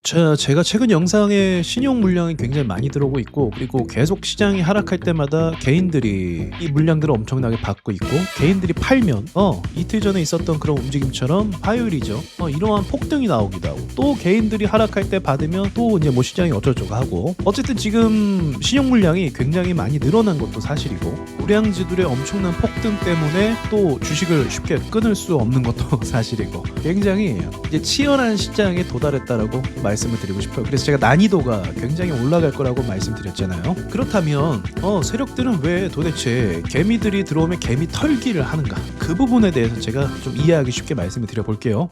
제가 최근 영상에 신용 물량이 굉장히 많이 들어오고 있고, 그리고 계속 시장이 하락할 때마다 개인들이 이 물량들을 엄청나게 받고 있고, 개인들이 팔면 이틀 전에 있었던 그런 움직임처럼 화요일이죠. 이러한 폭등이 나오기도 하고, 또 개인들이 하락할 때 받으면 또 이제 뭐 시장이 어쩌고저쩌고 하고, 어쨌든 지금 신용 물량이 굉장히 많이 늘어난 것도 사실이고, 우량주들의 엄청난 폭등 때문에 또 주식을 쉽게 끊을 수 없는 것도 사실이고, 굉장히 이제 치열한 시장에 도달했다라고 말씀을 드리고 싶어요. 그래서 제가 난이도가 굉장히 올라갈 거라고 말씀드렸잖아요. 그렇다면 세력들은 왜 도대체 개미들이 들어오면 개미 털기를 하는가? 그 부분에 대해서 제가 좀 이해하기 쉽게 말씀을 드려볼게요.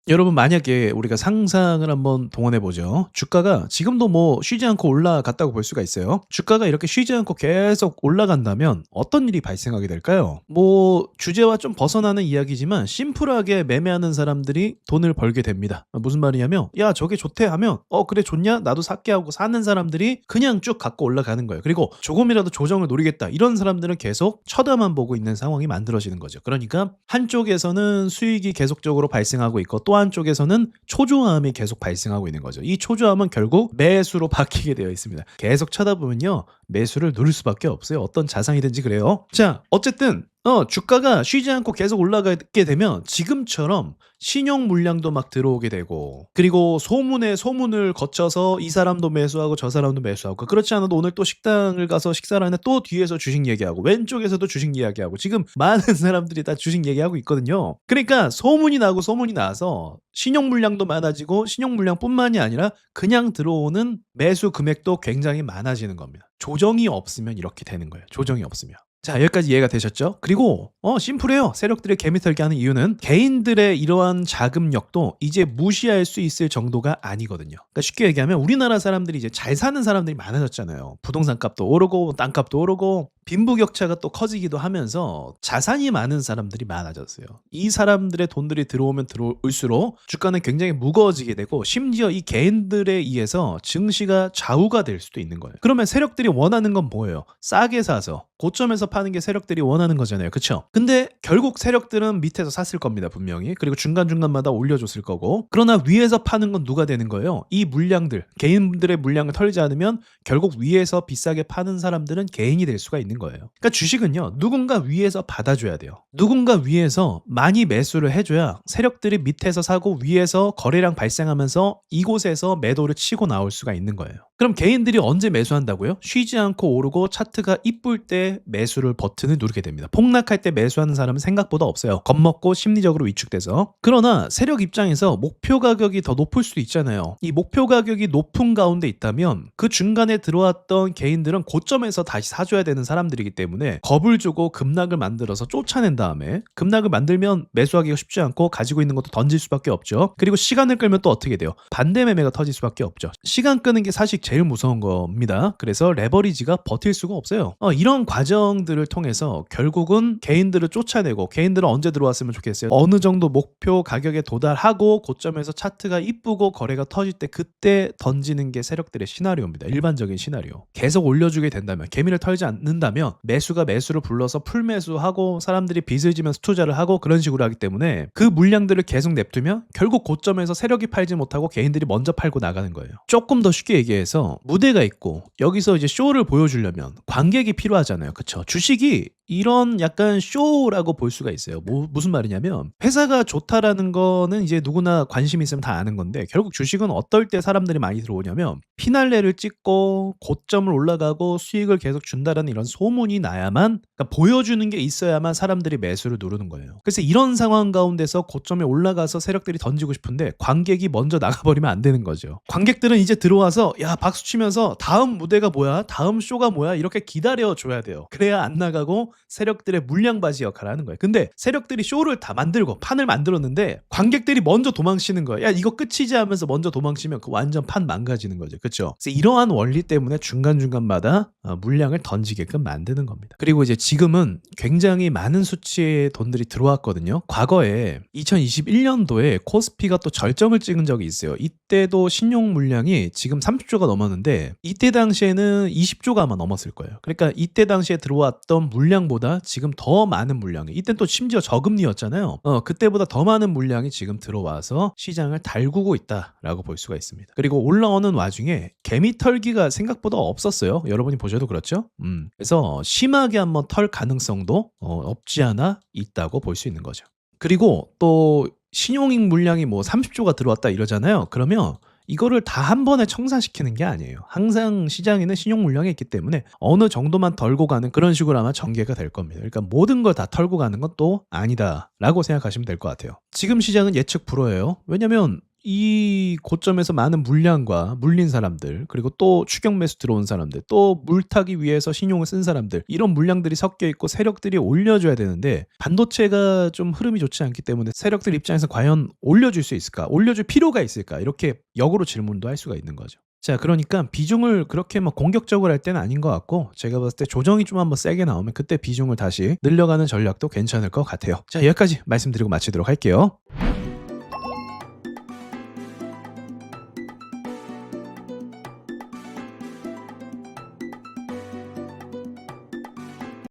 여러분, 만약에 우리가 상상을 한번 동원해 보죠. 주가가 지금도 뭐 쉬지 않고 올라갔다고 볼 수가 있어요. 주가가 이렇게 쉬지 않고 계속 올라간다면 어떤 일이 발생하게 될까요? 뭐 주제와 좀 벗어나는 이야기지만 심플하게 매매하는 사람들이 돈을 벌게 됩니다. 무슨 말이냐면, 야 저게 좋대 하면 그래 좋냐 나도 살게 하고 사는 사람들이 그냥 쭉 갖고 올라가는 거예요. 그리고 조금이라도 조정을 노리겠다 이런 사람들은 계속 쳐다만 보고 있는 상황이 만들어지는 거죠. 그러니까 한쪽에서는 수익이 계속적으로 발생하고 있고, 또 한쪽에서는 초조함이 계속 발생하고 있는 거죠. 이 초조함은 결국 매수로 바뀌게 되어 있습니다. 계속 쳐다보면요, 매수를 누릴 수밖에 없어요. 어떤 자산이든지 그래요. 자, 어쨌든 주가가 쉬지 않고 계속 올라가게 되면 지금처럼 신용 물량도 막 들어오게 되고, 그리고 소문에 소문을 거쳐서 이 사람도 매수하고 저 사람도 매수하고, 그렇지 않아도 오늘 또 식당을 가서 식사를 하는데 또 뒤에서 주식 얘기하고, 왼쪽에서도 주식 이야기하고, 지금 많은 사람들이 다 주식 얘기하고 있거든요. 그러니까 소문이 나고 소문이 나서 신용 물량도 많아지고, 신용 물량뿐만이 아니라 그냥 들어오는 매수 금액도 굉장히 많아지는 겁니다. 조정이 없으면 이렇게 되는 거예요. 조정이 없으면. 자, 여기까지 이해가 되셨죠? 그리고 심플해요. 세력들의 개미털기 하는 이유는 개인들의 이러한 자금력도 이제 무시할 수 있을 정도가 아니거든요. 그러니까 쉽게 얘기하면 우리나라 사람들이 이제 잘 사는 사람들이 많아졌잖아요. 부동산 값도 오르고 땅값도 오르고, 빈부격차가 또 커지기도 하면서 자산이 많은 사람들이 많아졌어요. 이 사람들의 돈들이 들어오면 들어올수록 주가는 굉장히 무거워지게 되고, 심지어 이 개인들에 의해서 증시가 좌우가 될 수도 있는 거예요. 그러면 세력들이 원하는 건 뭐예요? 싸게 사서 고점에서 파는 게 세력들이 원하는 거잖아요. 그쵸? 근데 결국 세력들은 밑에서 샀을 겁니다. 분명히. 그리고 중간중간마다 올려줬을 거고, 그러나 위에서 파는 건 누가 되는 거예요? 이 물량들, 개인들의 물량을 털지 않으면 결국 위에서 비싸게 파는 사람들은 개인이 될 수가 있는 거예요. 그러니까 주식은요, 누군가 위에서 받아줘야 돼요. 누군가 위에서 많이 매수를 해줘야 세력들이 밑에서 사고 위에서 거래량 발생하면서 이곳에서 매도를 치고 나올 수가 있는 거예요. 그럼 개인들이 언제 매수한다고요? 쉬지 않고 오르고 차트가 이쁠 때 매수를 버튼을 누르게 됩니다. 폭락할 때 매수하는 사람은 생각보다 없어요. 겁먹고 심리적으로 위축돼서. 그러나 세력 입장에서 목표 가격이 더 높을 수도 있잖아요. 이 목표 가격이 높은 가운데 있다면 그 중간에 들어왔던 개인들은 고점에서 다시 사줘야 되는 사람들이기 때문에 겁을 주고 급락을 만들어서 쫓아낸 다음에, 급락을 만들면 매수하기가 쉽지 않고 가지고 있는 것도 던질 수밖에 없죠. 그리고 시간을 끌면 또 어떻게 돼요? 반대 매매가 터질 수밖에 없죠. 시간 끄는 게 사실 제일 무서운 겁니다. 그래서 레버리지가 버틸 수가 없어요. 이런 과정들을 통해서 결국은 개인들을 쫓아내고, 개인들은 언제 들어왔으면 좋겠어요? 어느 정도 목표 가격에 도달하고 고점에서 차트가 이쁘고 거래가 터질 때, 그때 던지는 게 세력들의 시나리오입니다. 일반적인 시나리오. 계속 올려주게 된다면, 개미를 털지 않는다면 매수가 매수를 불러서 풀매수하고 사람들이 빚을 지면서 투자를 하고 그런 식으로 하기 때문에, 그 물량들을 계속 냅두면 결국 고점에서 세력이 팔지 못하고 개인들이 먼저 팔고 나가는 거예요. 조금 더 쉽게 얘기해서 무대가 있고 여기서 이제 쇼를 보여주려면 관객이 필요하잖아요. 그쵸? 주식이 이런 약간 쇼라고 볼 수가 있어요. 무슨 말이냐면, 회사가 좋다라는 거는 이제 누구나 관심 있으면 다 아는 건데, 결국 주식은 어떨 때 사람들이 많이 들어오냐면, 피날레를 찍고 고점을 올라가고 수익을 계속 준다라는 이런 소문이 나야만, 그러니까 보여주는 게 있어야만 사람들이 매수를 누르는 거예요. 그래서 이런 상황 가운데서 고점에 올라가서 세력들이 던지고 싶은데 관객이 먼저 나가버리면 안 되는 거죠. 관객들은 이제 들어와서 야 박수 치면서 다음 무대가 뭐야? 다음 쇼가 뭐야? 이렇게 기다려줘야 돼요. 그래야 안 나가고 세력들의 물량바지 역할을 하는 거예요. 근데 세력들이 쇼를 다 만들고 판을 만들었는데 관객들이 먼저 도망치는 거예요. 야 이거 끝이지 하면서 먼저 도망치면 그 완전 판 망가지는 거죠. 그렇죠? 그래서 이러한 원리 때문에 중간중간마다 물량을 던지게끔 만드는 겁니다. 그리고 이제 지금은 굉장히 많은 수치의 돈들이 들어왔거든요. 과거에 2021년도에 코스피가 또 절정을 찍은 적이 있어요. 이때도 신용 물량이 지금 30조가 넘었는데, 이때 당시에는 20조가 아마 넘었을 거예요. 그러니까 이때 당시에 들어왔던 물량 물량보다 지금 더 많은 물량이, 이땐 또 심지어 저금리였잖아요. 그때보다 더 많은 물량이 지금 들어와서 시장을 달구고 있다라고 볼 수가 있습니다. 그리고 올라오는 와중에 개미 털기가 생각보다 없었어요. 여러분이 보셔도 그렇죠? 그래서 심하게 한번 털 가능성도 없지 않아 있다고 볼 수 있는 거죠. 그리고 또 신용익 물량이 뭐 30조가 들어왔다 이러잖아요. 그러면 이거를 다 한 번에 청산시키는 게 아니에요. 항상 시장에는 신용 물량이 있기 때문에 어느 정도만 덜고 가는 그런 식으로 아마 전개가 될 겁니다. 그러니까 모든 걸 다 털고 가는 건 또 아니다라고 생각하시면 될 것 같아요. 지금 시장은 예측 불허예요. 왜냐면 이 고점에서 많은 물량과 물린 사람들, 그리고 또 추경 매수 들어온 사람들, 또 물타기 위해서 신용을 쓴 사람들, 이런 물량들이 섞여 있고 세력들이 올려줘야 되는데 반도체가 좀 흐름이 좋지 않기 때문에 세력들 입장에서 과연 올려줄 수 있을까? 올려줄 필요가 있을까? 이렇게 역으로 질문도 할 수가 있는 거죠. 자, 그러니까 비중을 그렇게 막 공격적으로 할 때는 아닌 것 같고, 제가 봤을 때 조정이 좀 한번 세게 나오면 그때 비중을 다시 늘려가는 전략도 괜찮을 것 같아요. 자, 여기까지 말씀드리고 마치도록 할게요.